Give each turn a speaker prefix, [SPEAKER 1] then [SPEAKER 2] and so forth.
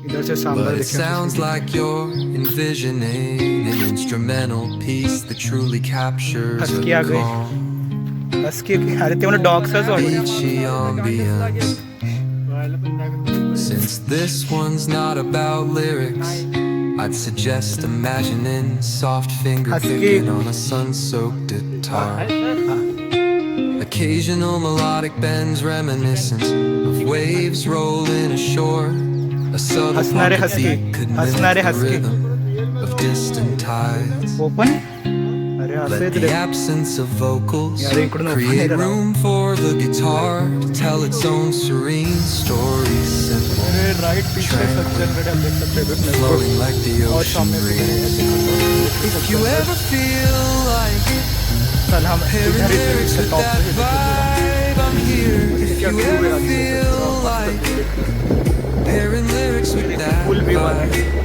[SPEAKER 1] इधर से sambar
[SPEAKER 2] But it
[SPEAKER 1] देखिए
[SPEAKER 2] sounds like you're envisioning an instrumental piece that truly captures
[SPEAKER 1] husky
[SPEAKER 2] a
[SPEAKER 1] आ गई
[SPEAKER 2] calm,
[SPEAKER 1] husky अरे ते म्हणून डॉग्सच वाटतं
[SPEAKER 2] beachy ambience. Since this one's not about lyrics, I'd suggest imagining soft finger
[SPEAKER 1] Husky.
[SPEAKER 2] picking on a sun-soaked guitar. Occasional melodic bends reminiscent of waves rolling ashore. A subtle
[SPEAKER 1] हसणारे
[SPEAKER 2] pocket
[SPEAKER 1] husky.
[SPEAKER 2] beat could
[SPEAKER 1] हसणारे
[SPEAKER 2] mimic the
[SPEAKER 1] husky.
[SPEAKER 2] rhythm of distant tides.
[SPEAKER 1] Open अरे असं
[SPEAKER 2] Let
[SPEAKER 1] येतं
[SPEAKER 2] the
[SPEAKER 1] रे
[SPEAKER 2] absence of vocals
[SPEAKER 1] यार इकडून open
[SPEAKER 2] create
[SPEAKER 1] आहे जरा.
[SPEAKER 2] room for the guitar to tell its own serene story. Simple,
[SPEAKER 1] अरे right पीछे सज्जनगढ़ हम देख सकते हैं
[SPEAKER 2] flowing like the
[SPEAKER 1] और
[SPEAKER 2] ocean
[SPEAKER 1] सामने भी
[SPEAKER 2] breeze. If you ever feel like
[SPEAKER 1] चल हम
[SPEAKER 2] pairing
[SPEAKER 1] इधर ही
[SPEAKER 2] lyrics
[SPEAKER 1] से
[SPEAKER 2] with
[SPEAKER 1] टॉप
[SPEAKER 2] that
[SPEAKER 1] पे
[SPEAKER 2] vibe, I'm here. If you ever feel like pairing lyrics with that
[SPEAKER 1] पुल भी बना है
[SPEAKER 2] vibe,